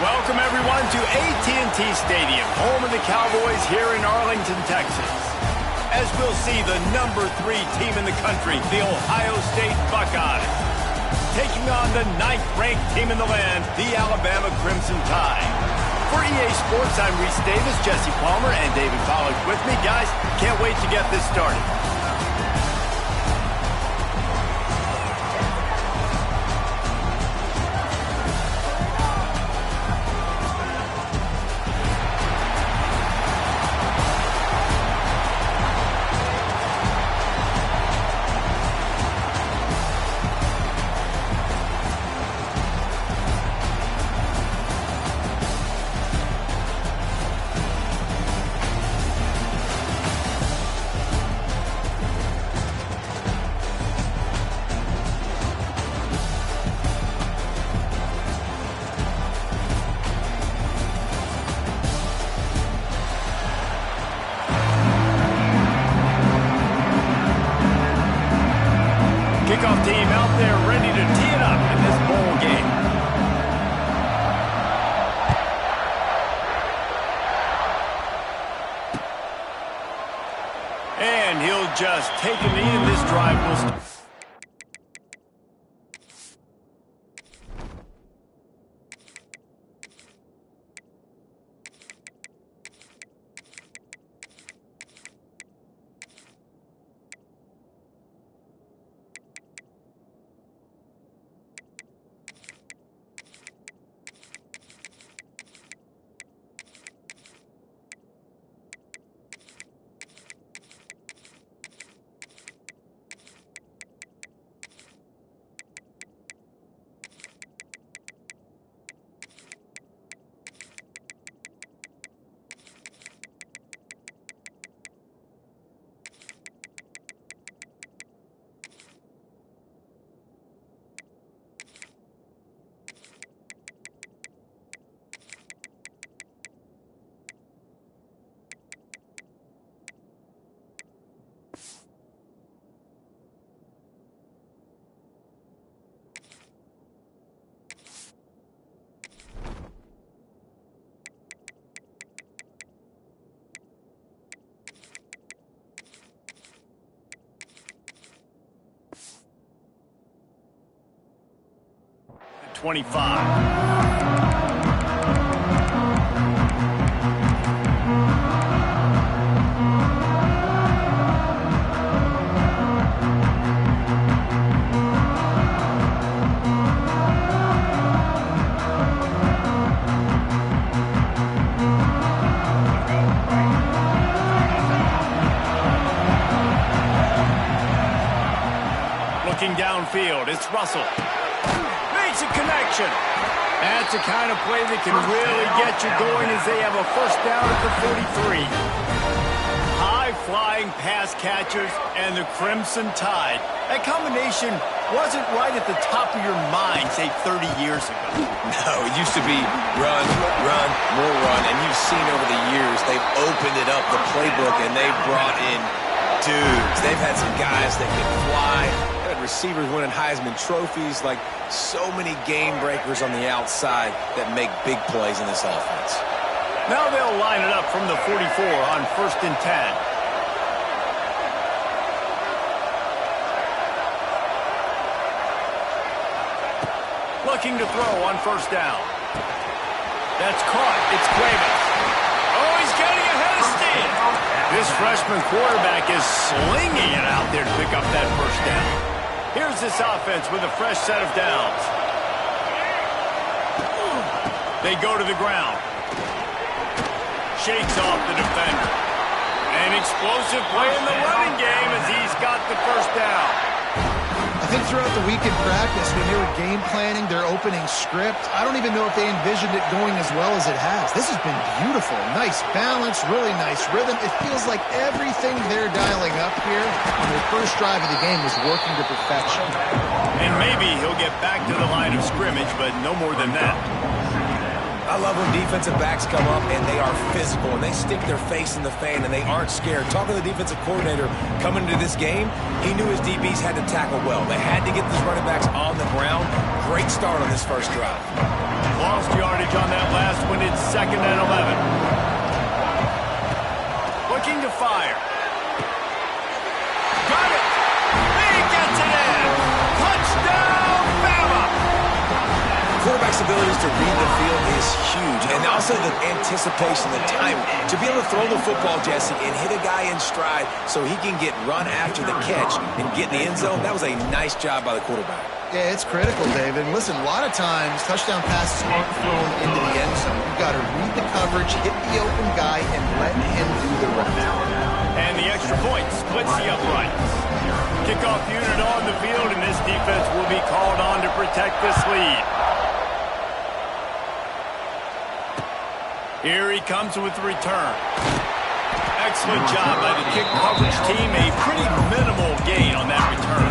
Welcome, everyone, to AT&T Stadium, home of the Cowboys here in Arlington, Texas. As we'll see the #3 team in the country, the Ohio State Buckeyes, taking on the 9th-ranked team in the land, the Alabama Crimson Tide. For EA Sports, I'm Reese Davis, Jesse Palmer, and David Pollack with me. Guys, can't wait to get this started. Kickoff team out there ready to tee it up in this bowl game. And he'll just take a knee, and this drive will start. Looking downfield, it's Russell. Makes a connection. That's the kind of play that can really get you going as they have a first down at the 43. High-flying pass catchers and the Crimson Tide. That combination wasn't right at the top of your mind, say, 30 years ago. No, it used to be run, run, more run. And you've seen over the years, they've opened it up, the playbook, and they've brought in dudes. They've had some guys that can fly. Receivers winning Heisman trophies, like so many game breakers on the outside that make big plays in this offense. Now they'll line it up from the 44 on 1st and 10. Looking to throw on 1st down. That's caught. It's Cuevas. Oh, he's getting ahead of steam. This freshman quarterback is slinging it out there to pick up that 1st down. Here's this offense with a fresh set of downs. They go to the ground. Shakes off the defender. An explosive play in the running game as he's got the 1st down. I think throughout the week in practice, when they were game planning their opening script, I don't even know if they envisioned it going as well as it has. This has been beautiful. Nice balance, really nice rhythm. It feels like everything they're dialing up here on their first drive of the game is working to perfection. And maybe he'll get back to the line of scrimmage, but no more than that. I love when defensive backs come up and they are physical and they stick their face in the fan and they aren't scared. Talking to the defensive coordinator coming into this game, he knew his DBs had to tackle well. They had to get these running backs on the ground. Great start on this first drive. Lost yardage on that last one. It's 2nd and 11. Looking to fire. Got it. He gets it in. Touchdown, Bama. Quarterback's abilities to read the field is huge, and also the anticipation, the time to be able to throw the football, Jesse, and hit a guy in stride so he can get run after the catch and get in the end zone. That was a nice job by the quarterback. Yeah, it's critical, David. And listen, a lot of times touchdown passes aren't thrown into the end zone. You've got to read the coverage, hit the open guy, and let him do the rest. And the extra point splits the uprights. Kickoff unit on the field, and this defense will be called on to protect this lead. Here he comes with the return. Excellent job by the kick coverage team. A pretty minimal gain on that return.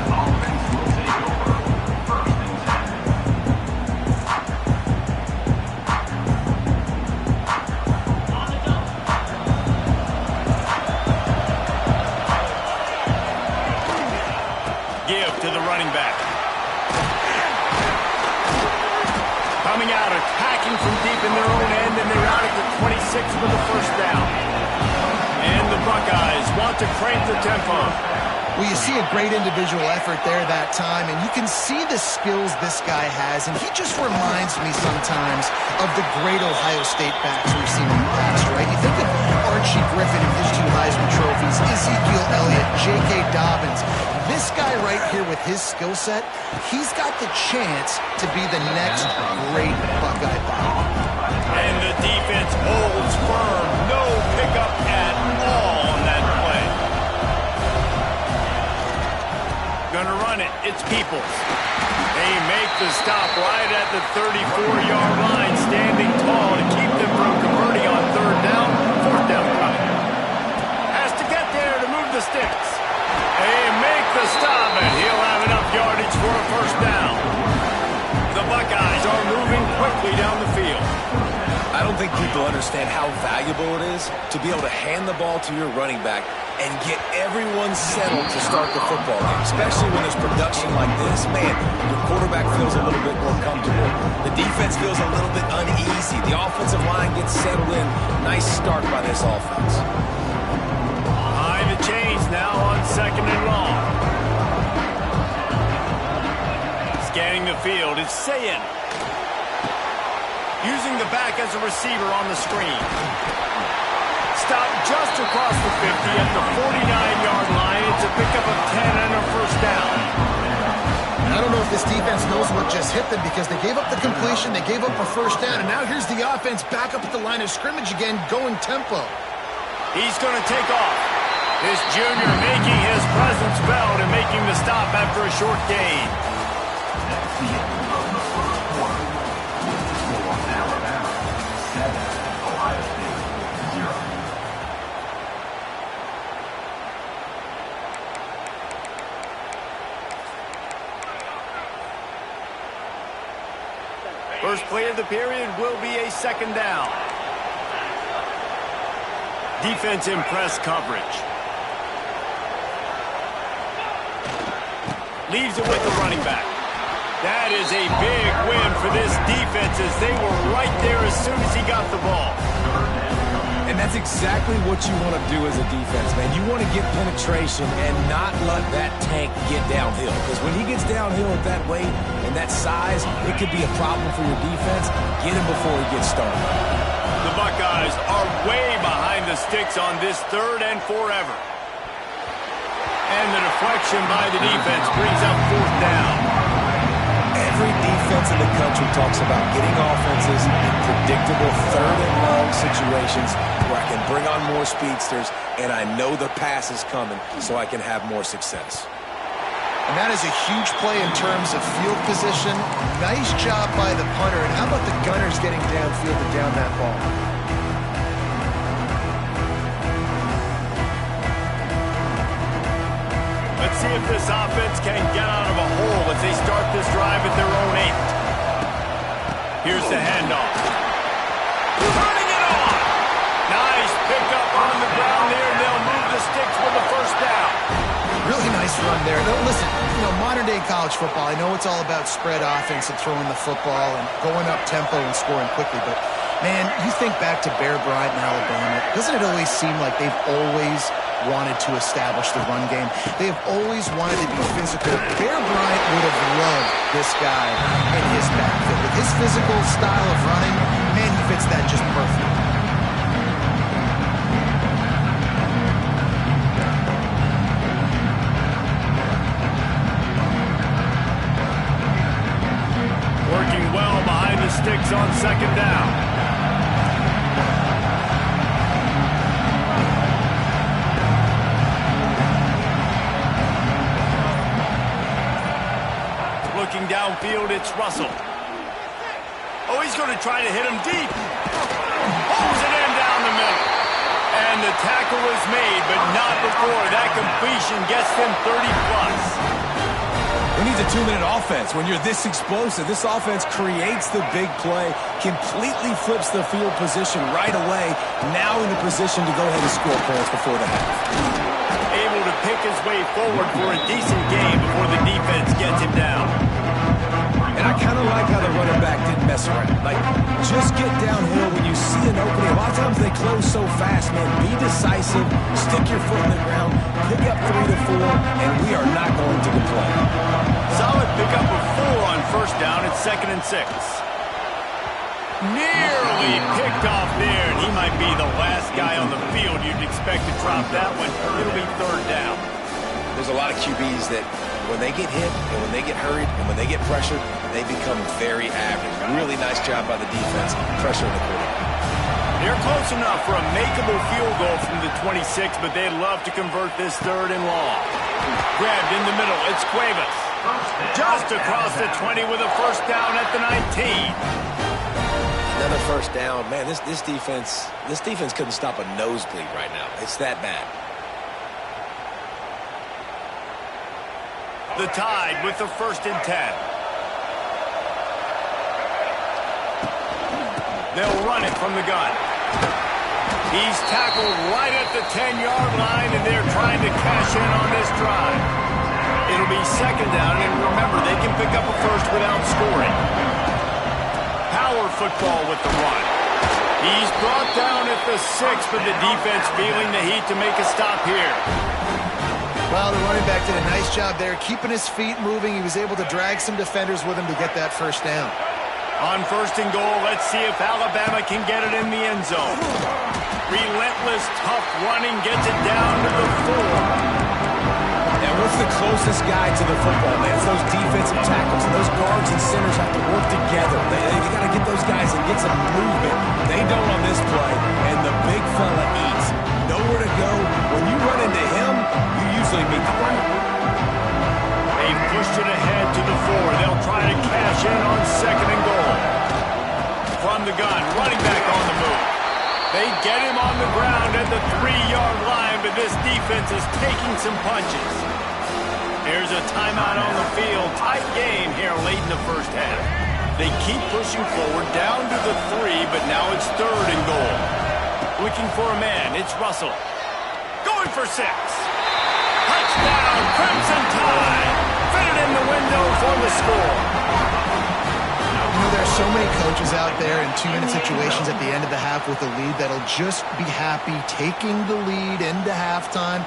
Give to the running back. Coming out, attacking from deep in their own end, and they're out at the 26 for the first down. And the Buckeyes want to crank the tempo. Well, you see a great individual effort there that time, and you can see the skills this guy has, and he just reminds me sometimes of the great Ohio State backs we've seen in the past, right? You think of Archie Griffin and his 2 Heisman trophies, Ezekiel Elliott, J.K. Dobbins. This guy right here with his skill set, he's got the chance to be the next great Buckeye back. And the defense holds firm. No pickup at all on that play. Gonna run it. It's Peoples. They make the stop right at the 34-yard line, standing tall to keep them from converting on 3rd down. 4th down coming. Has to get there to move the sticks. They make the stop, and he'll have enough yardage for a 1st down. The Buckeyes are moving quickly down the field. I don't think people understand how valuable it is to be able to hand the ball to your running back and get everyone settled to start the football game, especially when there's production like this. Man, your quarterback feels a little bit more comfortable. The defense feels a little bit uneasy. The offensive line gets settled in. Nice start by this offense. Behind the chains now on 2nd and long. Scanning the field, it's Sayin. Using the back as a receiver on the screen. Stop just across the 50 at the 49-yard line. It's a pickup of 10 and a 1st down. I don't know if this defense knows what just hit them because they gave up the completion, they gave up a 1st down, and now here's the offense back up at the line of scrimmage again, going tempo. He's going to take off. This junior making his presence felt and making the stop after a short gain. First play of the period will be a 2nd down. Defense in press coverage. Leaves it with the running back. That is a big win for this defense as they were right there as soon as he got the ball. And that's exactly what you want to do as a defense, man. You want to get penetration and not let that tank get downhill. Because when he gets downhill at that weight and that size, it could be a problem for your defense. Get him before he gets started. The Buckeyes are way behind the sticks on this 3rd and forever. And the deflection by the defense brings up 4th down. Every defense in the country talks about getting offenses in predictable 3rd and long situations where I can bring on more speedsters and I know the pass is coming so I can have more success. And that is a huge play in terms of field position. Nice job by the punter. And how about the gunners getting downfield and down that ball? Let's see if this offense can get out of a hole as they start this drive at their own 8. Here's the handoff. Turning it on. Nice pickup on the ground there. They'll move the sticks with the 1st down. Really nice run there. No, listen, modern-day college football, I know it's all about spread offense and throwing the football and going up tempo and scoring quickly, but, man, you think back to Bear Bryant in Alabama, doesn't it always seem like they've always wanted to establish the run game? They have always wanted to be physical. Bear Bryant would have loved this guy in his backfield. With his physical style of running, man, he fits that just perfect. Working well behind the sticks on second down. Looking downfield, it's Russell. Oh, he's going to try to hit him deep. Pulls it in down the middle. And the tackle is made, but not before that completion gets them 30-plus. Who needs a 2-minute offense when you're this explosive? This offense creates the big play, completely flips the field position right away, now in the position to go ahead and score points before the half. Able to pick his way forward for a decent game before the defense gets him down. And I kind of like how the running back didn't mess around. Like, just get downhill when you see an opening. A lot of times they close so fast, man. Be decisive, stick your foot in the ground, pick up 3 to 4, and we are not going to complain. Solid pickup of 4 on first down. It's 2nd and 6. Nearly picked off there, and he might be the last guy on the field you'd expect to drop that one. It'll be 3rd down. There's a lot of QBs that when they get hit and when they get hurried and when they get pressured, they become very average. Really nice job by the defense, pressuring the quarterback. They're close enough for a makeable field goal from the 26, but they'd love to convert this 3rd and long. Grabbed in the middle, it's Cuevas. Just across the 20 with a first down at the 19. Another first down. Man, this defense couldn't stop a nosebleed right now. It's that bad. The Tide with the 1st and 10. They'll run it from the gun. He's tackled right at the 10-yard line, and they're trying to cash in on this drive. It'll be 2nd down, and remember, they can pick up a first without scoring. Power football with the run. He's brought down at the 6, but the defense feeling the heat to make a stop here. Well, the running back did a nice job there, keeping his feet moving. He was able to drag some defenders with him to get that first down. On 1st and goal, let's see if Alabama can get it in the end zone. Relentless, tough running gets it down to the 4. And what's the closest guy to the football, man? It's those defensive tackles. And those guards and centers have to work together. They got to get those guys and get some movement. They don't on this play, and the big fella eats. Nowhere to go. When you run into him, you usually meet the run. They pushed it ahead to the 4. They'll try to cash in on 2nd and goal. From the gun, running back on the move. They get him on the ground at the 3-yard line, but this defense is taking some punches. Here's a timeout on the field. Tight game here late in the first half. They keep pushing forward down to the 3, but now it's 3rd and goal. Looking for a man, it's Russell. Going for 6. Touchdown, Crimson Tide. Fit it in the window for the score. There are so many coaches out there in 2-minute situations at the end of the half with a lead that'll just be happy taking the lead into halftime.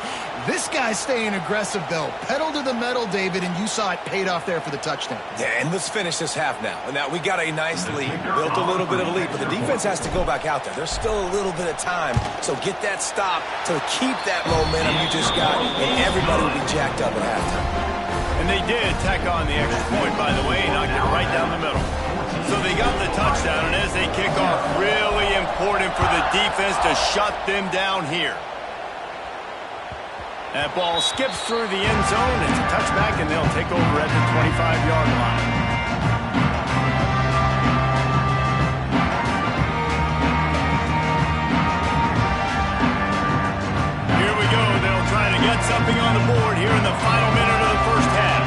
This guy's staying aggressive, though. Pedal to the metal, David, and you saw it paid off there for the touchdown. Yeah, and let's finish this half now. Now, we got a nice lead, built a little bit of a lead, but the defense has to go back out there. There's still a little bit of time, so get that stop to keep that momentum you just got, and everybody will be jacked up at halftime. And they did tack on the extra point, by the way, knocked it right down the middle. So they got the touchdown, and as they kick off, really important for the defense to shut them down here. That ball skips through the end zone. It's a touchback, and they'll take over at the 25-yard line. Here we go. They'll try to get something on the board here in the final minute of the first half.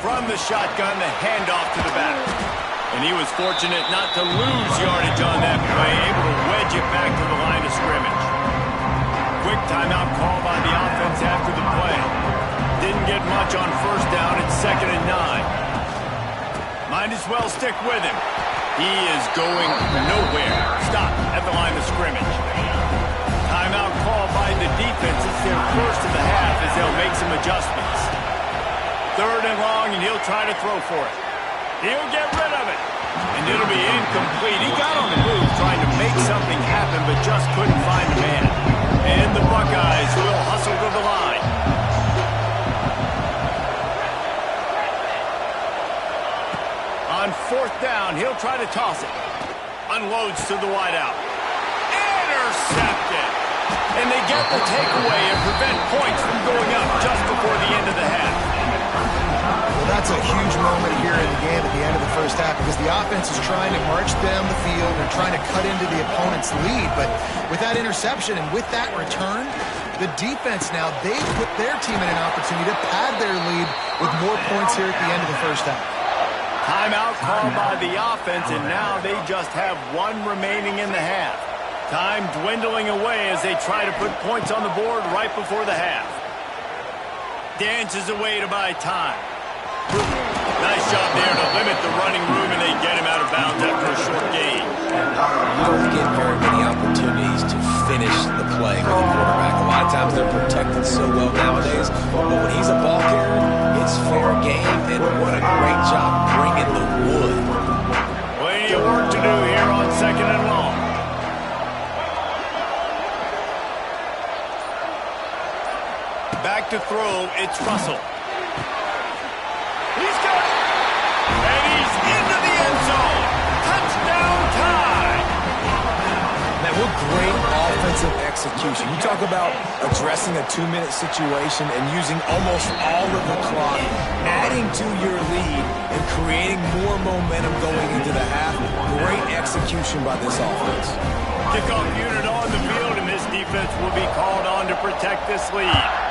From the shotgun, the handoff to the batter. And he was fortunate not to lose yardage on that play, able to wedge it back to the line of scrimmage. Quick timeout call by the offense after the play. didn't get much on first down. It's 2nd and 9. Might as well stick with him. He is going nowhere. Stop at the line of scrimmage. Timeout call by the defense. It's their first of the half as they'll make some adjustments. 3rd and long, and he'll try to throw for it. He'll get rid of it. And it'll be incomplete. He got on the move trying to make something happen, but just couldn't find a man. And the Buckeyes will hustle to the line. On 4th down, he'll try to toss it. Unloads to the wideout. Intercepted. And they get the takeaway and prevent points from going up just before the end of the half. Well, that's a huge moment here in the game at the end of the first half because the offense is trying to march down the field and trying to cut into the opponent's lead. But with that interception and with that return, the defense now, they've put their team in an opportunity to pad their lead with more points here at the end of the first half. Timeout called by the offense, and now they just have 1 remaining in the half. Time dwindling away as they try to put points on the board right before the half. Dances away to buy time. Nice job there to limit the running room, and they get him out of bounds after a short gain. You don't get very many opportunities to finish the play with a quarterback. A lot of times they're protected so well nowadays, but when he's a ball carrier, it's fair game, and what a great job bringing the wood. Plenty of work to do here on 2nd and long. Back to throw, it's Russell. He's got it. And he's into the end zone. Touchdown time. Man, what great offensive execution. You talk about addressing a 2-minute situation and using almost all of the clock, adding to your lead and creating more momentum going into the half. Great execution by this offense. Kickoff unit on the field, and this defense will be called on to protect this lead.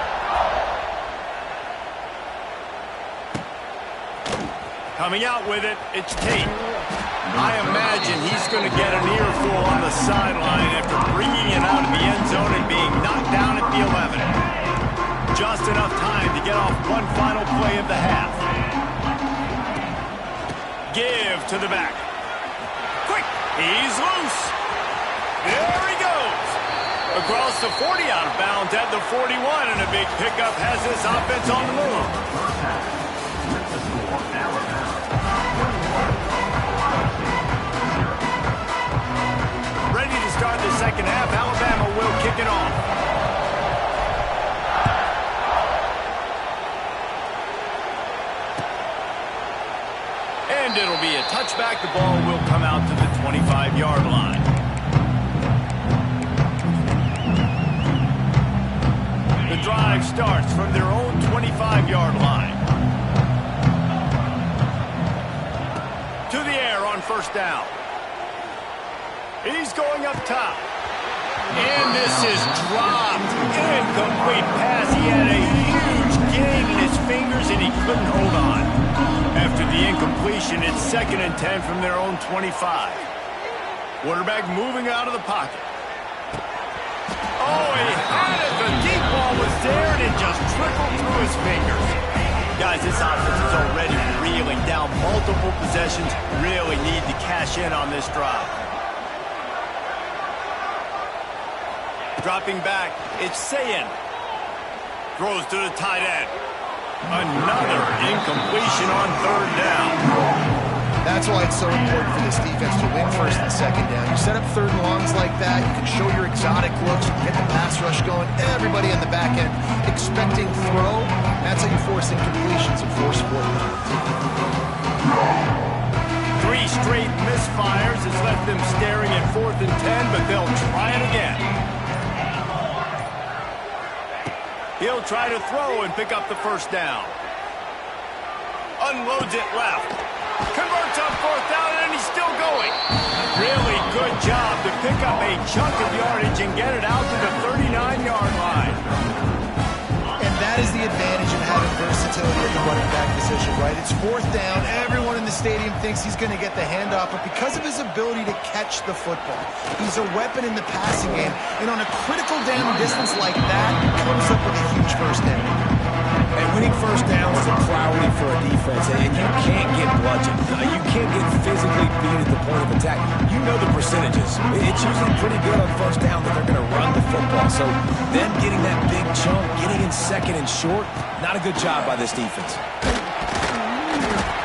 Coming out with it, it's Tate. I imagine he's going to get an earful on the sideline after bringing it out of the end zone and being knocked down at the 11. Just enough time to get off one final play of the half. Give to the back. Quick, he's loose. There he goes. Across the 40, out of bounds at the 41, and a big pickup has this offense on the move. Ready to start the second half. Alabama will kick it off. And it'll be a touchback. The ball will come out to the 25-yard line. The drive starts from their own 25-yard line. To the air on first down. He's going up top. And this is dropped. Incomplete pass. He had a huge gain in his fingers, and he couldn't hold on. After the incompletion, it's 2nd and 10 from their own 25. Quarterback moving out of the pocket. Oh, he had it. The deep ball was there, and it just trickled through his fingers. Guys, this offense is already reeling down multiple possessions. Really need to cash in on this drive. Dropping back, it's Sayin. Throws to the tight end. Another incompletion on 3rd down. That's why it's so important for this defense to win 1st and 2nd down. You set up 3rd and longs like that, you can show your exotic looks, you can get the pass rush going, everybody on the back end expecting throw. That's how you force incompletions and force 4th down. 3 straight misfires has left them staring at 4th and 10, but they'll try it again. He'll try to throw and pick up the 1st down. Unloads it left. Converts on 4th down, and he's still going. Really good job to pick up a chunk of yardage and get it out to the 39-yard line. And that is the advantage of having versatility at the running back position, right? It's 4th down. Everyone in the stadium thinks he's going to get the handoff, but because of his ability to catch the football, he's a weapon in the passing game. And on a critical down distance like that, he comes up with a huge 1st down. And winning first downs is a priority for a defense, and you can't get bludgeoned. You can't get physically beat at the point of attack. You know the percentages. It's usually pretty good on first down that they're going to run the football. So them getting that big chunk, getting in second and short, not a good job by this defense.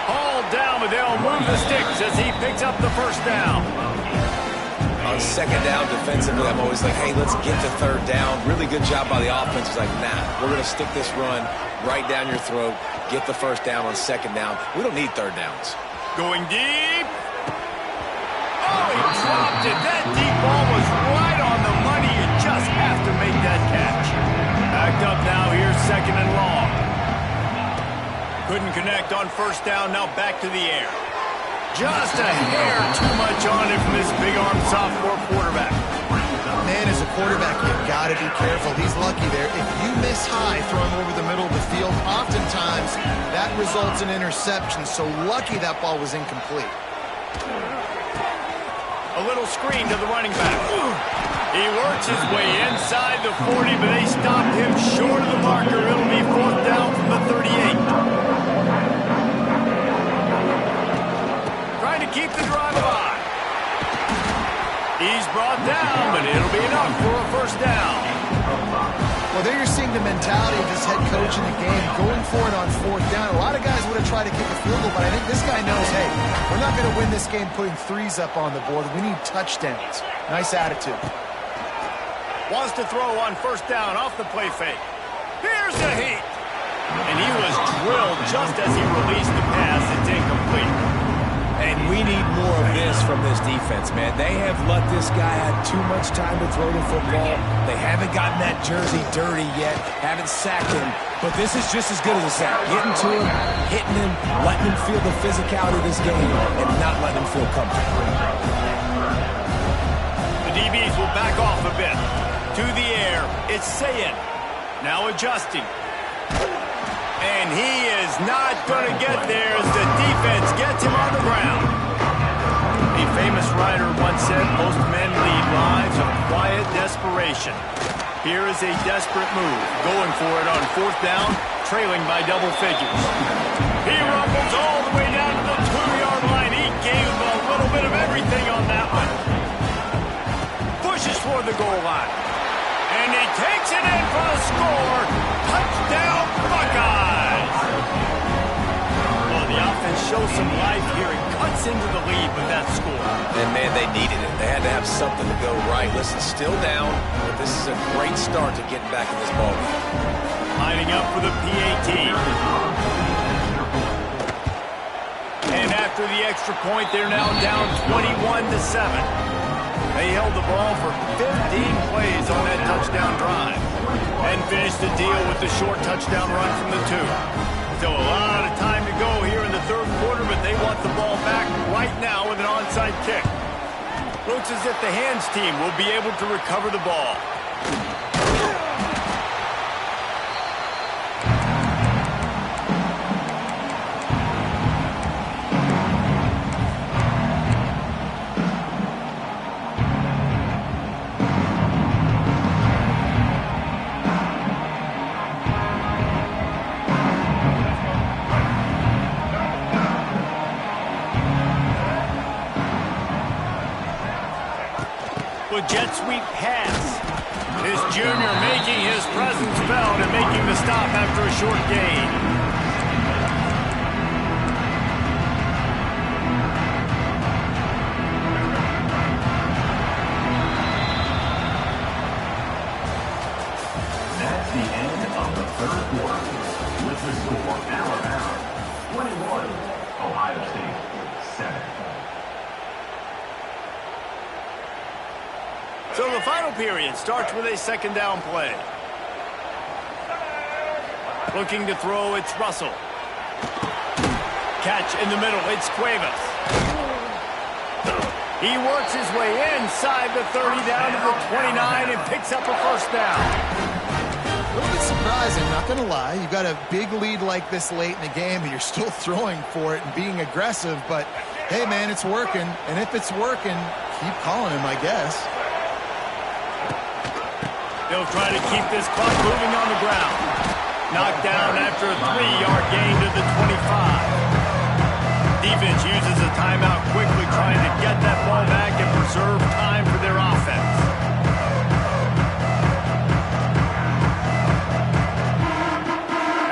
Hauled down, but they'll move the sticks as he picks up the first down. On second down defensively, I'm always like, hey, let's get to third down. Really good job by the offense. It's like, nah, we're going to stick this run right down your throat, get the first down on second down. We don't need third downs. Going deep. Oh, he dropped it. That deep ball was right on the money. You just have to make that catch. Backed up now. Here's second and long. Couldn't connect on first down. Now back to the air. Just a hair too much on it from this big-armed sophomore quarterback. Man, as a quarterback, you've got to be careful. He's lucky there. If you miss high throwing over the middle of the field, oftentimes that results in interception. So lucky that ball was incomplete. A little screen to the running back. He works his way inside the 40, but they stopped him short of the marker. It'll be fourth down from the 38. Keep the drive alive. He's brought down, but it'll be enough for a first down. Well, there you're seeing the mentality of this head coach in the game, going for it on fourth down. A lot of guys would have tried to kick a field goal, but I think this guy knows, hey, we're not going to win this game putting threes up on the board. We need touchdowns. Nice attitude. Wants to throw on first down off the play fake. Here's the heat. And he was drilled just as he released the pass. It's incomplete. And we need more of this from this defense, man. They have let this guy have too much time to throw the football. They haven't gotten that jersey dirty yet, haven't sacked him. But this is just as good as a sack. Getting to him, hitting him, letting him feel the physicality of this game, and not letting him feel comfortable. The DBs will back off a bit. To the air, it's Sayin. Now adjusting. And he is not going to get there as the defense gets him on the ground. A famous writer once said, most men lead lives of quiet desperation. Here is a desperate move, going for it on fourth down, trailing by double figures. He rumbles all the way down to the 2-yard line. He gave a little bit of everything on that one. Pushes toward the goal line. And he takes it in for the score. Touchdown, Buckeyes! Well, the offense shows some life here. It cuts into the lead with that score. And, man, they needed it. They had to have something to go right. Listen, still down, but this is a great start to getting back in this ballgame. Lining up for the PAT. And after the extra point, they're now down 21-7. They held the ball for 15 plays on that touchdown drive and finished the deal with the short touchdown run from the 2. So a lot of time to go here in the third quarter, but they want the ball back right now with an onside kick. Looks as if the hands team will be able to recover the ball. Jet sweep pass. This junior making his presence felt and making the stop after a short gain. That's the end of the third quarter. With the score, Alabama 21, Ohio State 7. So the final period starts with a second down play. Looking to throw, it's Russell. Catch in the middle, it's Cuevas. He works his way inside the 30 down to the 29 and picks up a first down. A little bit surprising, not going to lie. You've got a big lead like this late in the game, and you're still throwing for it and being aggressive. But, hey, man, it's working. And if it's working, keep calling him, I guess. They'll try to keep this clock moving on the ground. Knocked down after a 3-yard gain to the 25. Defense uses a timeout quickly, trying to get that ball back and preserve time for their offense.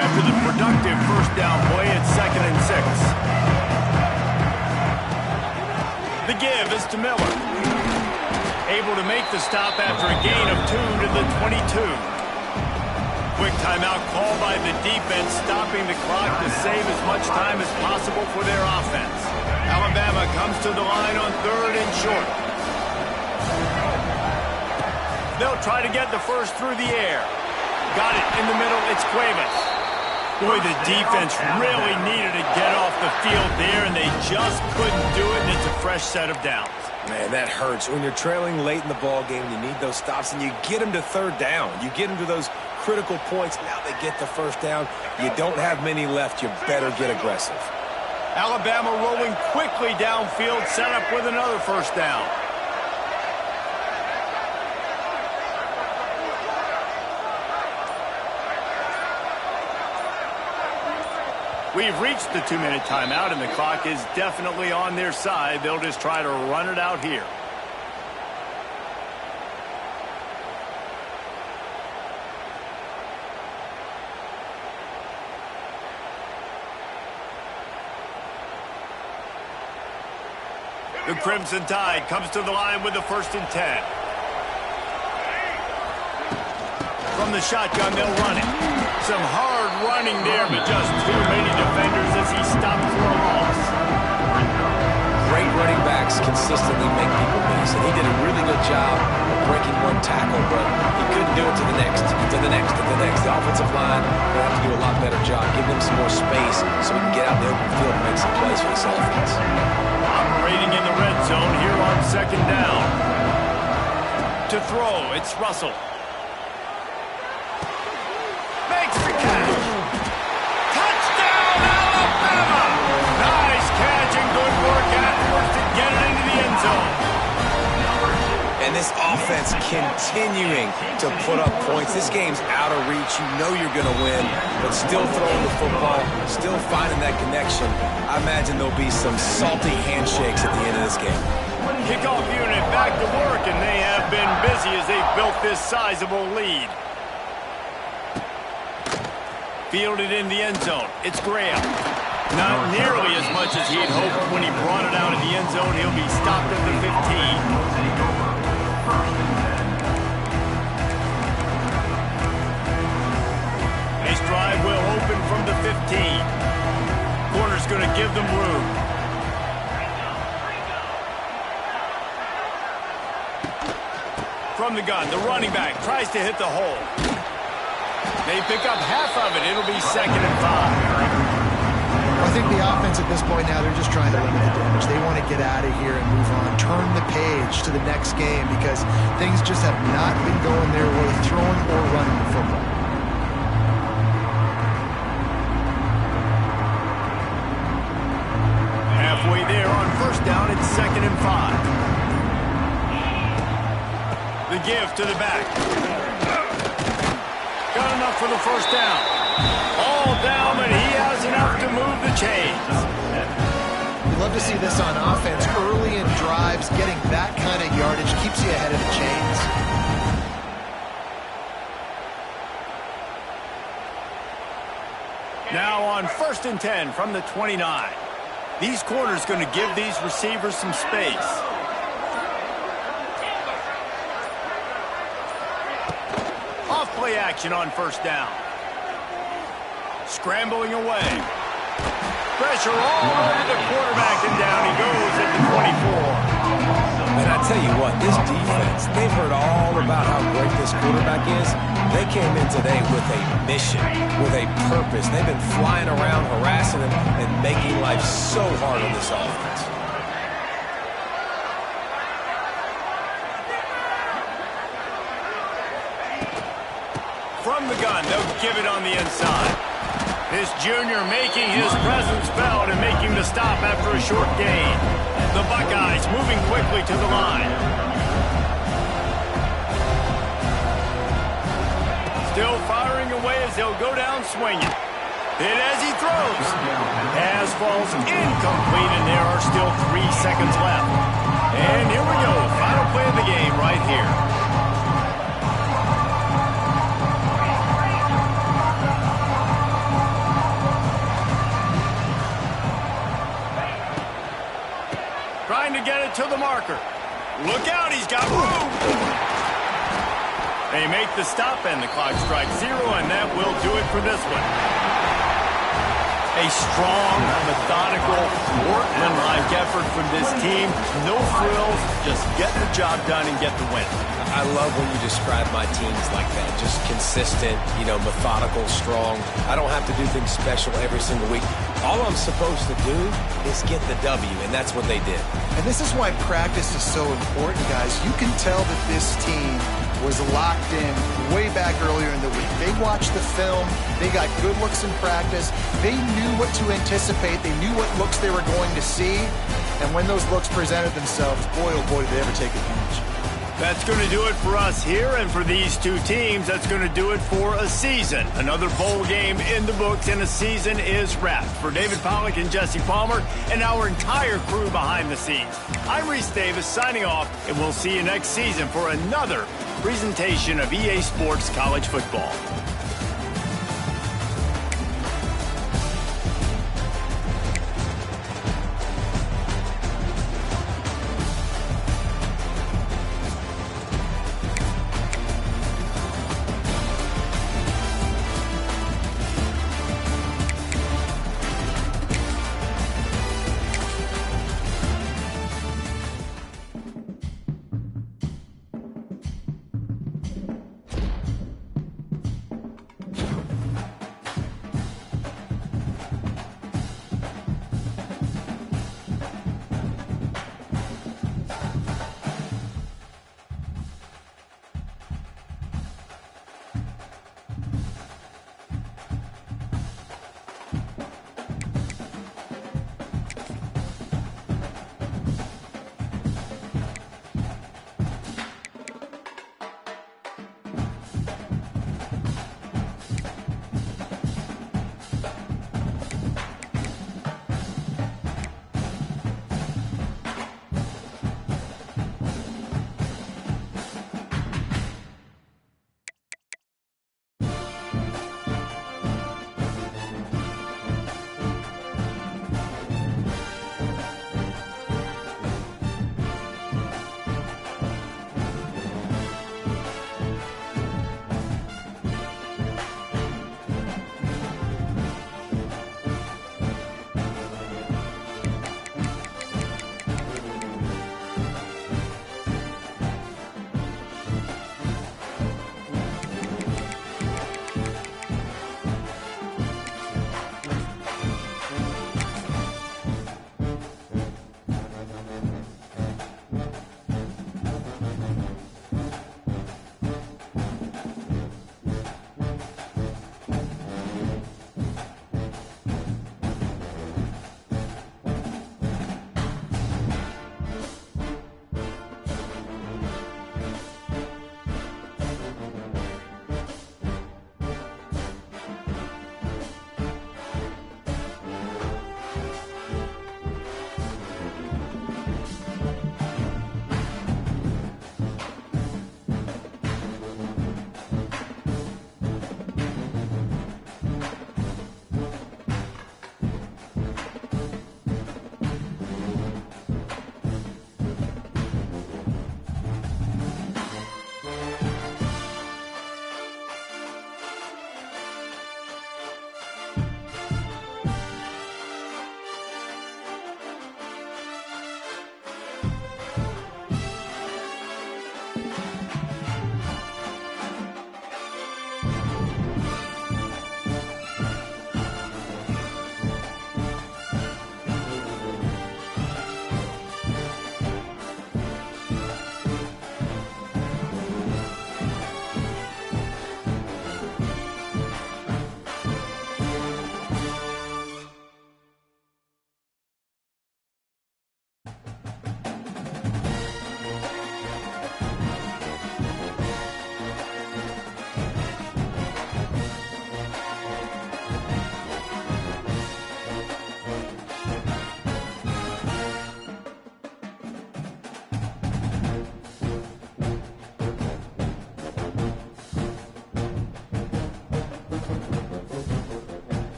After the productive first down play, it's 2nd and 6. The give is to Miller. Able to make the stop after a gain of 2 to the 22. Quick timeout call by the defense, stopping the clock to save as much time as possible for their offense. Alabama comes to the line on 3rd and short. They'll try to get the first through the air. Got it in the middle, it's Cuevas. Boy, the defense really needed to get off the field there, and they just couldn't do it, and it's a fresh set of downs. Man, that hurts. When you're trailing late in the ball game, you need those stops, and you get them to 3rd down. You get them to those critical points. Now they get the first down. You don't have many left. You better get aggressive. Alabama rolling quickly downfield, set up with another first down. We've reached the 2-minute timeout, and the clock is definitely on their side. They'll just try to run it out here. The Crimson Tide comes to the line with the 1st and 10. From the shotgun, they'll run it. Some hard running there, but just too many defenders as he stopped for a loss. Great running backs consistently make people miss, and he did a really good job of breaking one tackle, but he couldn't do it to the next, to the next, to the next. The offensive line will have to do a lot better job, give them some more space so we can get out in the open field and make some plays for this offense. Operating in the red zone here on 2nd down. To throw, it's Russell. Makes the catch. Touchdown, Alabama! Nice catch and good work afterwards to get it into the end zone. And this offense continuing to put up points. This game's out of reach. You know you're going to win, but still throwing the football, still finding that connection. I imagine there'll be some salty handshakes at the end of this game. Kickoff unit back to work, and they have been busy as they've built this sizable lead. Fielded in the end zone. It's Graham. Not nearly as much as he had hoped when he brought it out of the end zone. He'll be stopped at the 15. This drive will open from the 15. Corner's going to give them room. From the gun, the running back tries to hit the hole. They pick up half of it. It'll be 2nd and 5. I think the offense at this point now, they're just trying to limit the damage. They want to get out of here and move on, turn the page to the next game because things just have not been going their way, throwing or running the football. Halfway there on 1st down, it's 2nd and 5. The give to the back. Got enough for the first down. All down, but he has enough to move the chains. We love to see this on offense. Early in drives, getting that kind of yardage keeps you ahead of the chains. Now on 1st and 10 from the 29. These corners going to give these receivers some space. Off-play action on 1st down. Scrambling away. Pressure all over the quarterback, and down he goes at the 24. And I tell you what, this defense, they've heard all about how great this quarterback is. They came in today with a mission, with a purpose. They've been flying around, harassing him, and making life so hard on this offense. From the gun, they'll give it on the inside. This junior making his presence felt and making the stop after a short gain. The Buckeyes moving quickly to the line. still firing away as he'll go down swinging. Hit as he throws. Pass falls incomplete, and there are still 3 seconds left. And here we go. Final play of the game right here. Trying to get it to the marker. Look out, he's got room. They make the stop, and the clock strikes 0, and that will do it for this one. A strong, methodical, workmanlike effort from this team. No frills, just get the job done and get the win. I love when you describe my teams like that. Just consistent, methodical, strong. I don't have to do things special every single week. All I'm supposed to do is get the W, and that's what they did. And this is why practice is so important, guys. You can tell that this team was locked in way back earlier in the week. They watched the film. They got good looks in practice. They knew what to anticipate. They knew what looks they were going to see. And when those looks presented themselves, boy, oh boy, did they ever take advantage. That's going to do it for us here, and for these two teams, that's going to do it for a season. Another bowl game in the books, and a season is wrapped. For David Pollack and Jesse Palmer and our entire crew behind the scenes, I'm Reese Davis signing off, and we'll see you next season for another presentation of EA Sports College Football.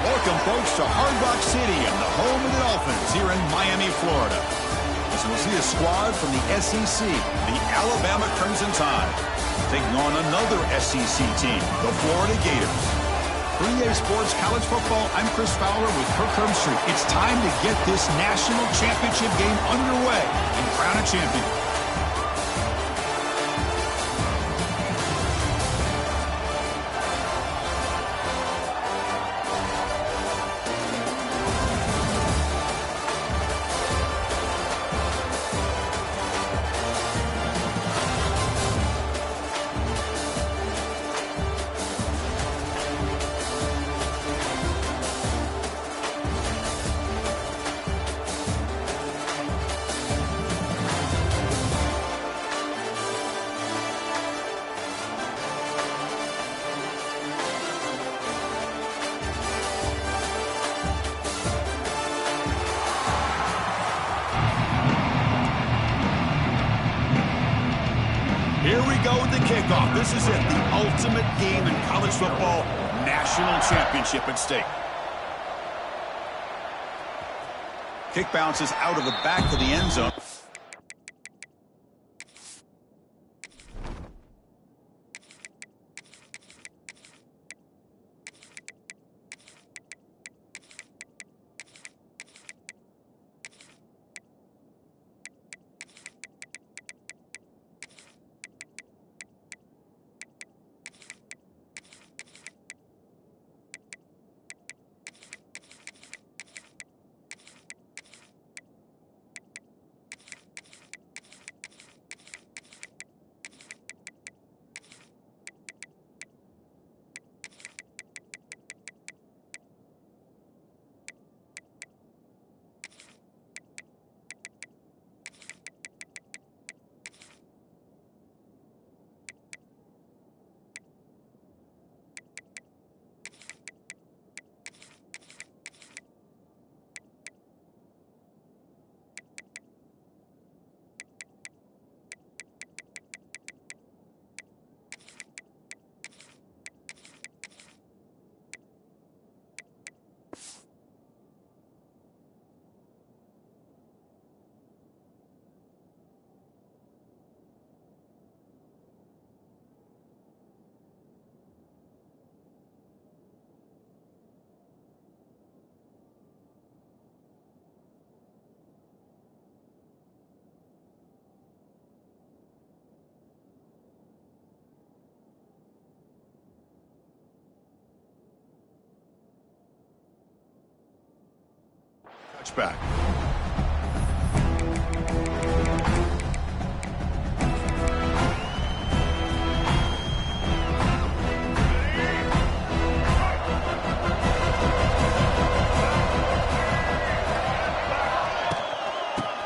Welcome, folks, to Hard Rock Stadium, the home of the Dolphins here in Miami, Florida. As we'll see a squad from the SEC, the Alabama Crimson Tide, taking on another SEC team, the Florida Gators. For EA Sports College Football, I'm Chris Fowler with Kirk Herbstreit. It's time to get this national championship game underway and crown a champion. Here we go with the kickoff. This is it, the ultimate game in college football, national championship at stake. Kick bounces out of the back to the end zone. Touchback.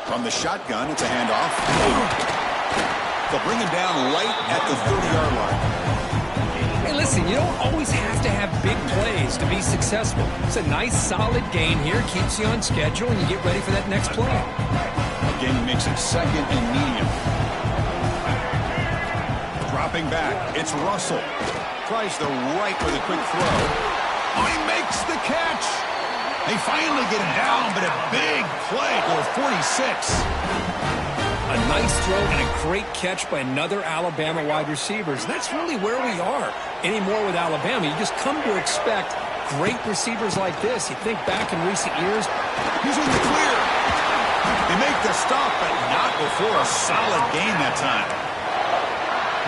From the shotgun, it's a handoff. They'll bring him down right at the 30-yard line. Hey, listen, you don't always have to have big plays to be successful. It's a nice, solid gain here. Keeps you on schedule, and you get ready for that next play. Again, he makes it second and medium. Dropping back, it's Russell. Tries the right with a quick throw. Oh, he makes the catch. They finally get him down, but a big play for 46. A nice throw and a great catch by another Alabama wide receiver. That's really where we are. Anymore with Alabama, you just come to expect great receivers like this. You think back in recent years. He's in the clear. They make the stop, but not before a solid gain that time.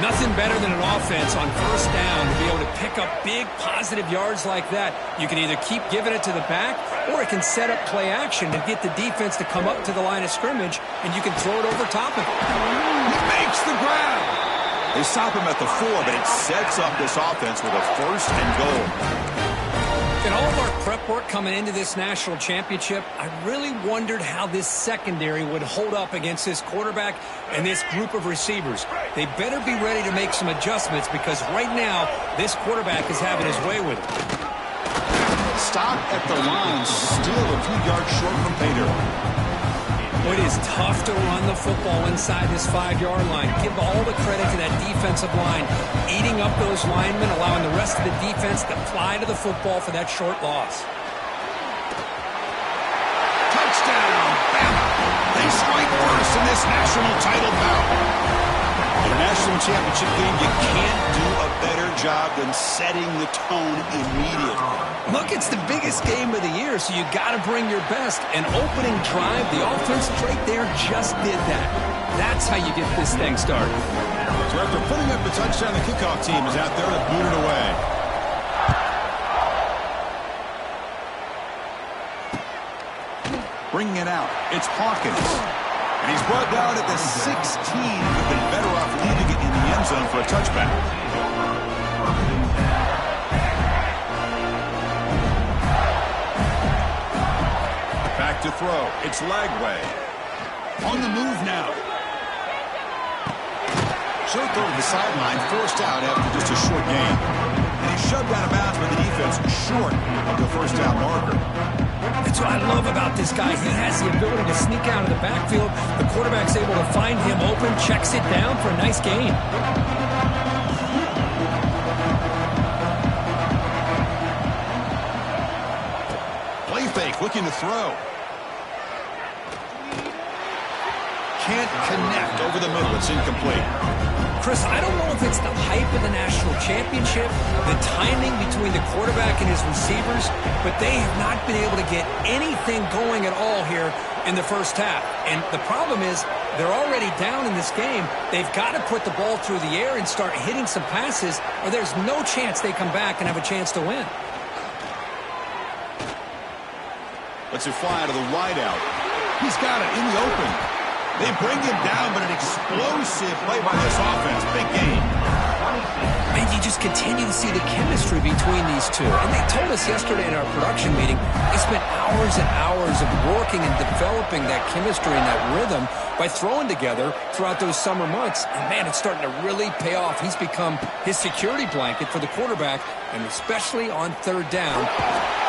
Nothing better than an offense on first down to be able to pick up big positive yards like that. You can either keep giving it to the back, or it can set up play action to get the defense to come up to the line of scrimmage, and you can throw it over top of it. He makes the grab. They stop him at the 4, but it sets up this offense with a first and goal. In all of our prep work coming into this national championship, I really wondered how this secondary would hold up against this quarterback and this group of receivers. They better be ready to make some adjustments because right now, this quarterback is having his way with it. Stop at the line, still a few yards short from pay dirt. It is tough to run the football inside this 5-yard line. Give all the credit to that defensive line, eating up those linemen, allowing the rest of the defense to fly to the football for that short loss. Touchdown, Bama! They strike first in this national title bout. In a national championship game, you can't do a better job than setting the tone immediately. Look, it's the biggest game of the year, so you got to bring your best. An opening drive, the offense right there just did that. That's how you get this thing started. So after putting up the touchdown, the kickoff team is out there to boot it away. Bringing it out, it's Hawkins. And he's brought down at the 16. He'd been better off leaving it in the end zone for a touchback. Back to throw. It's Lagway. On the move now. Short throw to the sideline, forced out after just a short gain. And he's shoved out of bounds by the defense short of the first down marker. That's what I love about this guy. He has the ability to sneak out of the backfield. The quarterback's able to find him open, checks it down for a nice gain. Play fake, looking to throw. Can't connect over the middle. It's incomplete. Chris, I don't know if it's the hype of the national championship, the timing between the quarterback and his receivers, but they have not been able to get anything going at all here in the first half. And the problem is they're already down in this game. They've got to put the ball through the air and start hitting some passes, or there's no chance they come back and have a chance to win. Lets it fly to the wideout. He's got it in the open. They bring him down, but an explosive play by this offense. Big game. And you just continue to see the chemistry between these two. And they told us yesterday in our production meeting, they spent hours and hours of working and developing that chemistry and that rhythm by throwing together throughout those summer months. And, man, it's starting to really pay off. He's become his security blanket for the quarterback, and especially on third down.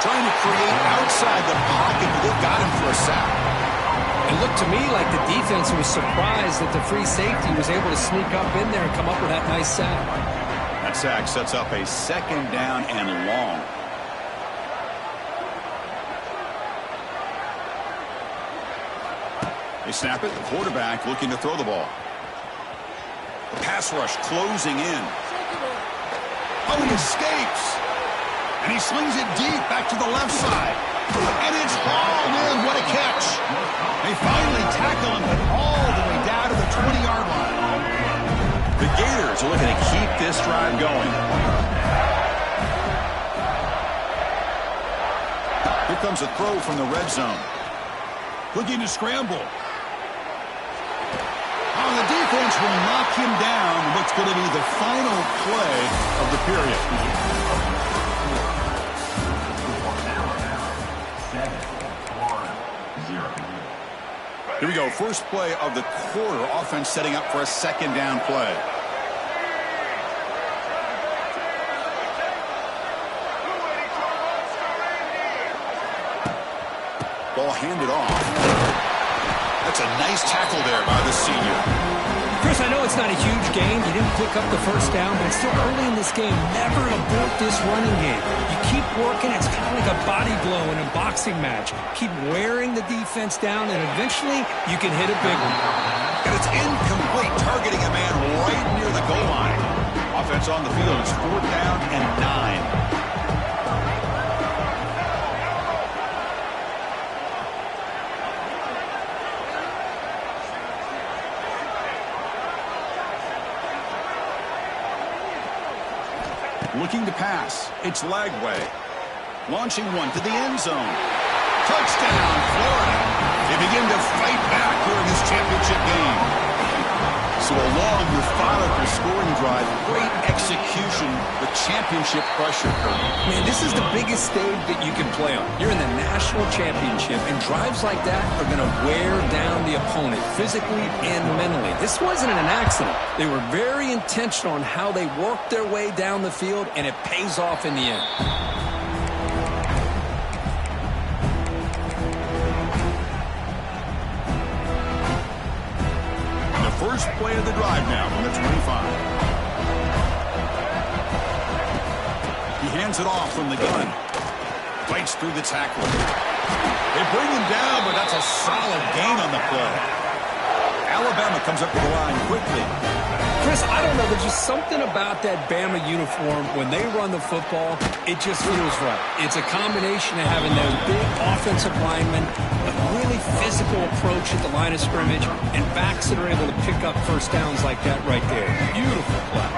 Trying to create outside the pocket, but they've got him for a sack. It looked to me like the defense was surprised that the free safety was able to sneak up in there and come up with that nice sack. That sack sets up a second down and long. They snap it. The quarterback looking to throw the ball. The pass rush closing in. Oh, he escapes. And he slings it deep back to the left side. And it's hauled in. What a catch. They finally tackle him, but all the way down to the 20-yard line. The Gators are looking to keep this drive going. Here comes a throw from the red zone. Looking to scramble. Oh, the defense will knock him down. What's going to be the final play of the period. Here we go. First play of the quarter. Offense setting up for a second down play. Ball handed off. That's a nice tackle there by the senior. Chris, I know it's not a huge gain. You didn't pick up the first down, but it's still early in this game. Never abort this running game. You keep working. It's kind of like a body blow in a boxing match. Keep wearing the defense down, and eventually you can hit a big one. And it's incomplete, targeting a man right near the goal line. Offense on the field. It's 4th down and 9. Looking to pass. It's Lagway. Launching one to the end zone. Touchdown, Florida. They begin to fight back here in this championship game. So a long, methodical scoring drive. Great execution. The championship pressure. Man, this is the biggest stage that you can play on. You're in the national championship, and drives like that are going to wear down the opponent physically and mentally. This wasn't an accident. They were very intentional on how they worked their way down the field, and it pays off in the end. First play of the drive now from the 25. He hands it off from the gun. Fights through the tackle. They bring him down, but that's a solid gain on the play. Alabama comes up to the line quickly. Chris, I don't know. There's just something about that Bama uniform. When they run the football, it just feels right. It's a combination of having those big offensive linemen, a really physical approach at the line of scrimmage, and backs that are able to pick up first downs like that right there. Beautiful play.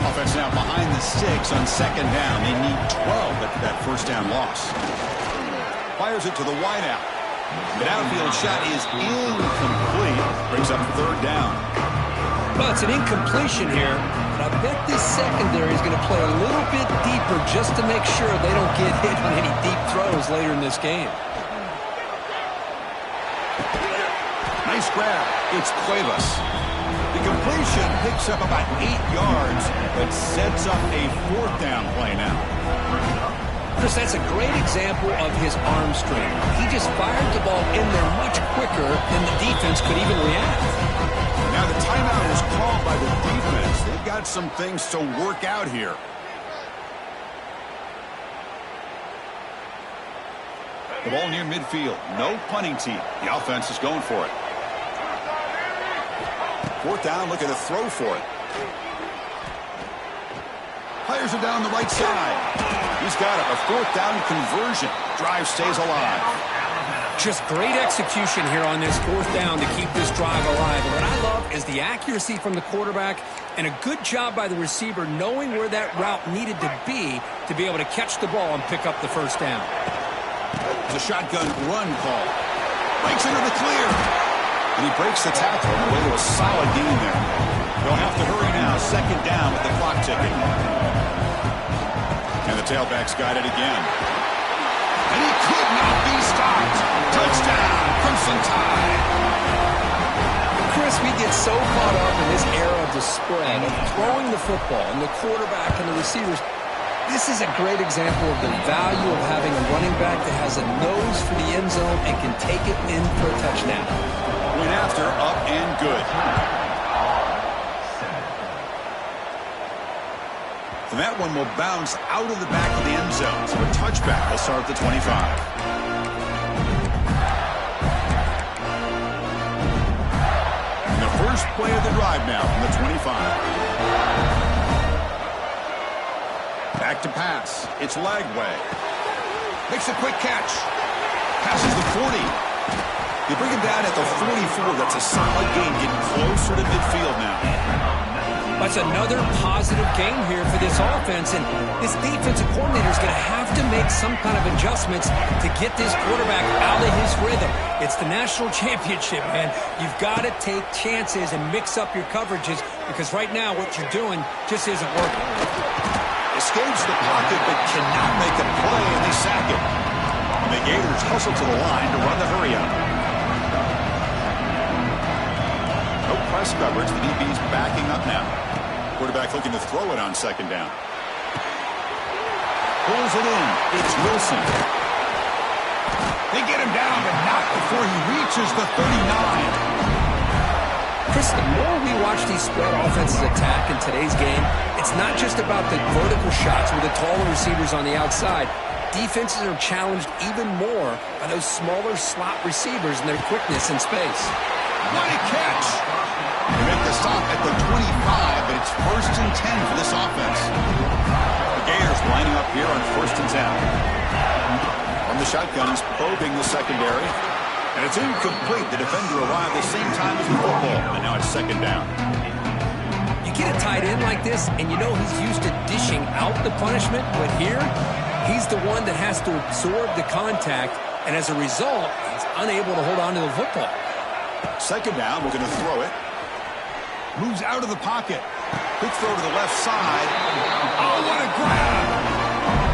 Offense now behind the 6 on second down. They need 12 after that first down loss. Fires it to the wideout. The downfield shot is incomplete. Brings up third down. Well, it's an incompletion here, but I bet this secondary is going to play a little bit deeper just to make sure they don't get hit on any deep throws later in this game. Nice grab. It's Cuevas. The completion picks up about 8 yards, but sets up a fourth down play now. Chris, that's a great example of his arm strength. He just fired the ball in there much quicker than the defense could even react. Now the timeout is called by the defense. They've got some things to work out here. The ball near midfield. No punting team. The offense is going for it. Fourth down, looking to throw for it. Fires it down the right side. He's got it. A fourth down conversion. Drive stays alive. Just great execution here on this fourth down to keep this drive alive. And what I love is the accuracy from the quarterback and a good job by the receiver knowing where that route needed to be able to catch the ball and pick up the first down. The shotgun run call. Breaks into the clear. And he breaks the tackle on the way to a solid gain there. They'll have to hurry now. Second down with the clock ticking. And the tailback's got it again. And he could not be stopped. Touchdown, Crimson Tide. Chris, we get so caught up in this era of the spread, of throwing the football and the quarterback and the receivers. This is a great example of the value of having a running back that has a nose for the end zone and can take it in for a touchdown. Went after, up and good. And that one will bounce out of the back of the end zone. So a touchback will start at the 25. And the first play of the drive now from the 25. Back to pass. It's Lagway. Makes a quick catch. Passes the 40. They bring him down at the 44. That's a solid gain. Getting closer to midfield now. That's another positive game here for this offense, and this defensive coordinator is going to have to make some kind of adjustments to get this quarterback out of his rhythm. It's the national championship, man. You've got to take chances and mix up your coverages because right now what you're doing just isn't working. Escapes the pocket but cannot make a play, and they sack it. And the Gators hustle to the line to run the hurry-up. No press coverage. The DB's backing up now. Quarterback looking to throw it on second down. Pulls it in. It's Wilson. They get him down, but not before he reaches the 39. Chris, the more we watch these spread offenses attack in today's game, it's not just about the vertical shots with the taller receivers on the outside. Defenses are challenged even more by those smaller slot receivers and their quickness in space. What a catch! They make the stop at the 25, but it's 1st and 10 for this offense. The Gators lining up here on 1st and 10. From the shotgun, he's probing the secondary. And it's incomplete. The defender arrived the same time as the football, and now it's second down. You get a tight end like this, and you know he's used to dishing out the punishment, but here, he's the one that has to absorb the contact, and as a result, he's unable to hold on to the football. Second down, we're going to throw it. Moves out of the pocket. Quick throw to the left side. Oh, what a grab!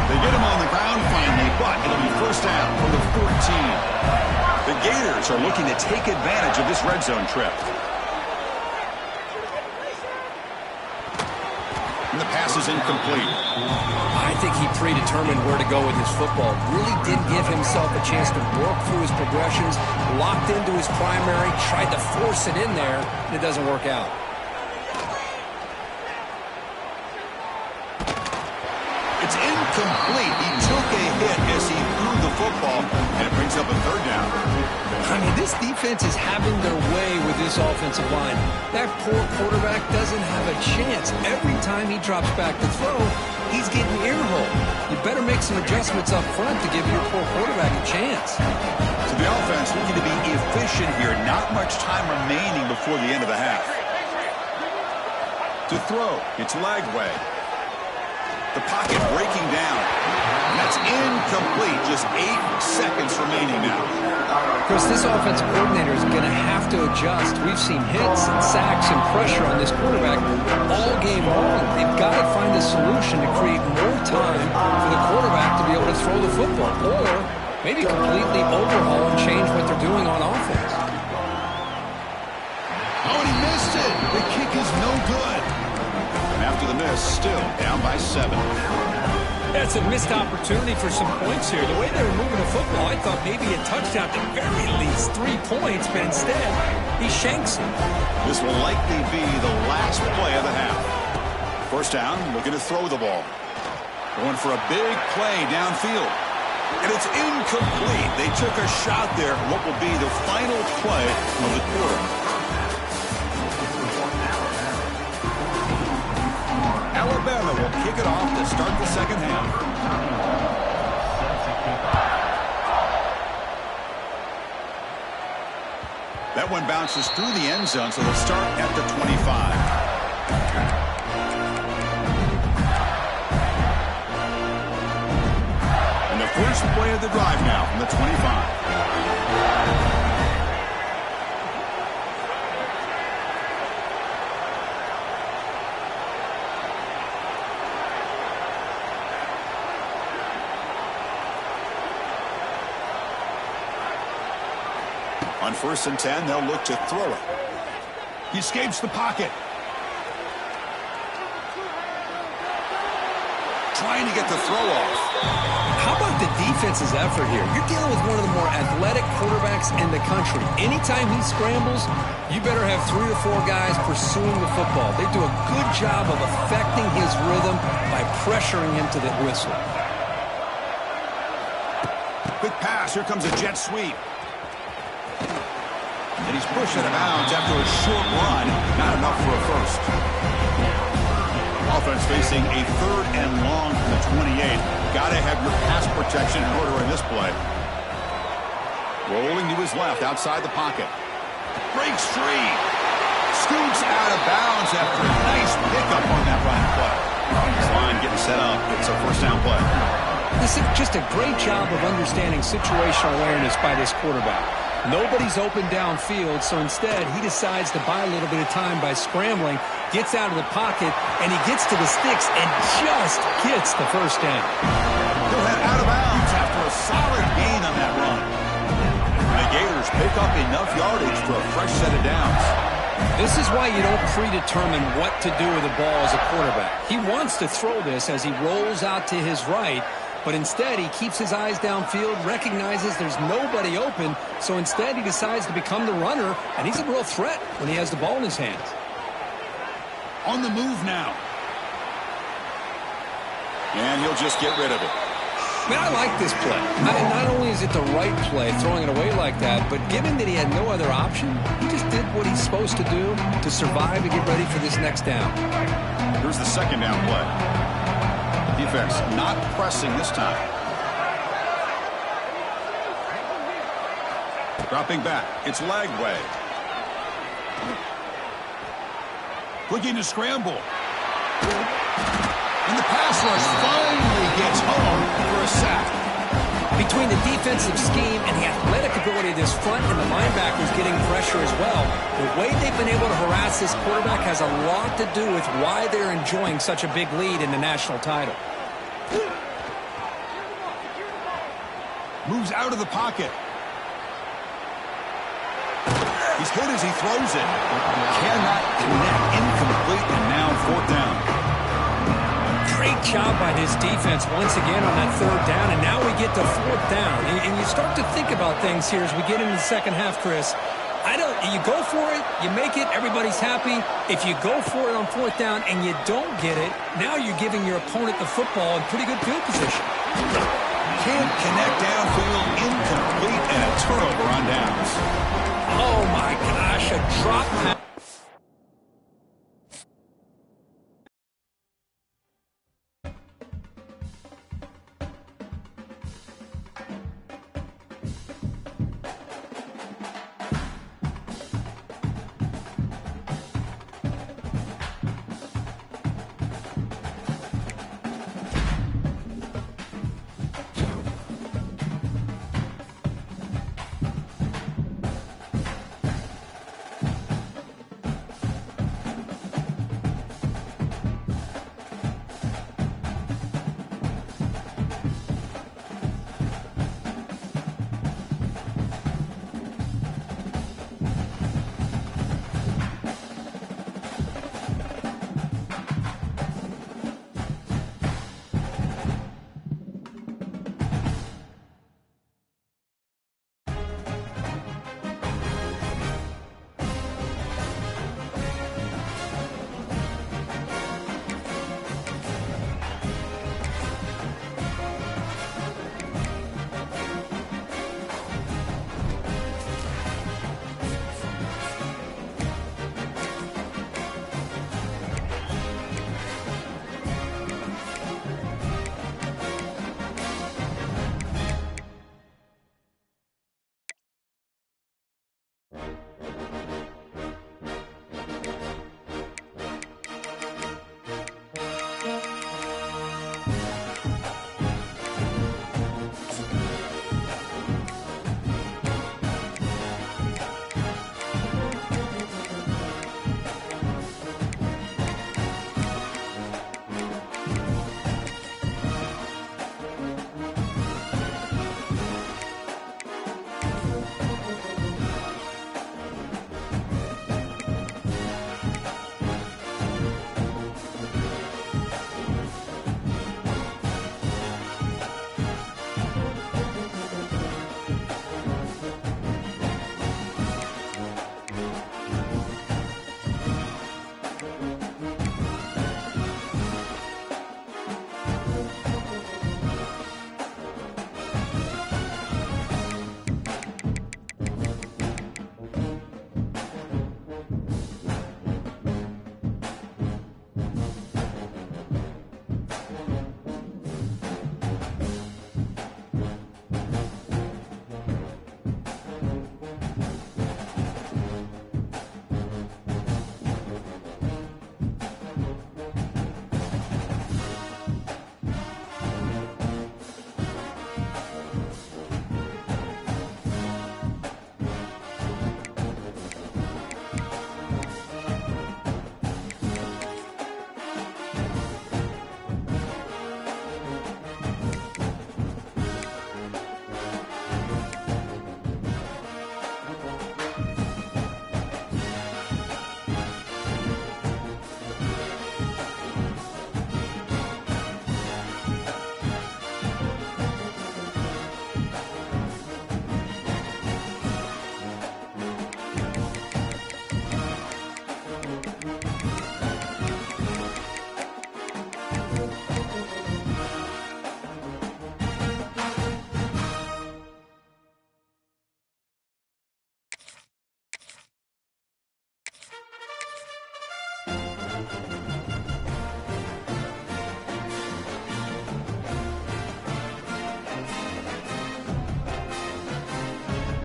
They get him on the ground finally, but it'll be first down from the 14. The Gators are looking to take advantage of this red zone trip. And the pass is incomplete. I think he predetermined where to go with his football. Really didn't give himself a chance to work through his progressions, locked into his primary, tried to force it in there, and it doesn't work out. It's incomplete. He took a hit as he threw the football, and it brings up a third down. I mean, this defense is having their way with this offensive line. That poor quarterback doesn't have a chance. Every time he drops back to throw, he's getting earholed. You better make some adjustments up front to give your poor quarterback a chance. So the offense looking to be efficient here. Not much time remaining before the end of the half. To throw, it's Lagway. The pocket breaking down. And that's incomplete. Just 8 seconds remaining now. Chris, this offensive coordinator is going to have to adjust. We've seen hits and sacks and pressure on this quarterback all game long. They've got to find a solution to create more time for the quarterback to be able to throw the football, or maybe completely overhaul and change what they're doing on offense. Oh, and he missed it. The kick is no good. And after the miss, still down by 7. That's a missed opportunity for some points here. The way they were moving the football, I thought maybe a touchdown, at the very least 3 points, but instead, he shanks it. This will likely be the last play of the half. First down, looking to throw the ball. Going for a big play downfield. And it's incomplete. They took a shot there, what will be the final play of the quarter. Alabama will kick it off to start the second half. That one bounces through the end zone, so they'll start at the 25. And the first play of the drive now from the 25. On 1st and 10, they'll look to throw it. He escapes the pocket. Trying to get the throw off. How about the defense's effort here? You're dealing with one of the more athletic quarterbacks in the country. Anytime he scrambles, you better have 3 or 4 guys pursuing the football. They do a good job of affecting his rhythm by pressuring him to the whistle. Quick pass. Here comes a jet sweep. And he's pushed out of bounds after a short run. Not enough for a first. Offense facing a 3rd and long from the 28. Got to have your pass protection in order in this play. Rolling to his left outside the pocket. Breaks free. Scoots out of bounds after a nice pickup on that running play. This line getting set up. It's a first down play. This is just a great job of understanding situational awareness by this quarterback. Nobody's open downfield, so instead he decides to buy a little bit of time by scrambling, gets out of the pocket, and he gets to the sticks and just gets the first down. He'll head out of bounds after a solid gain on that run. And the Gators pick up enough yardage for a fresh set of downs. This is why you don't predetermine what to do with the ball as a quarterback. He wants to throw this as he rolls out to his right, but instead he keeps his eyes downfield, recognizes there's nobody open, so instead he decides to become the runner, and he's a real threat when he has the ball in his hands. On the move now. And he'll just get rid of it. Man, I like this play. Not only is it the right play, throwing it away like that, but given that he had no other option, he just did what he's supposed to do to survive and get ready for this next down. Here's the second down play. Defense not pressing this time. Dropping back. It's Lagway. Looking to scramble. And the pass rush finally gets home for a sack. Between the defensive scheme and the athletic ability of this front and the linebackers getting pressure as well, the way they've been able to harass this quarterback has a lot to do with why they're enjoying such a big lead in the national title. Moves out of the pocket. He's hit as he throws it. Cannot connect. Incomplete, and now fourth down. Great job by this defense once again on that third down, and now we get to fourth down. And you start to think about things here as we get into the second half, Chris. You go for it, you make it, everybody's happy. If you go for it on fourth down and you don't get it, now you're giving your opponent the football in pretty good field position. Can't connect downfield, incomplete, and a turnover on downs. Oh, my gosh, a drop pass.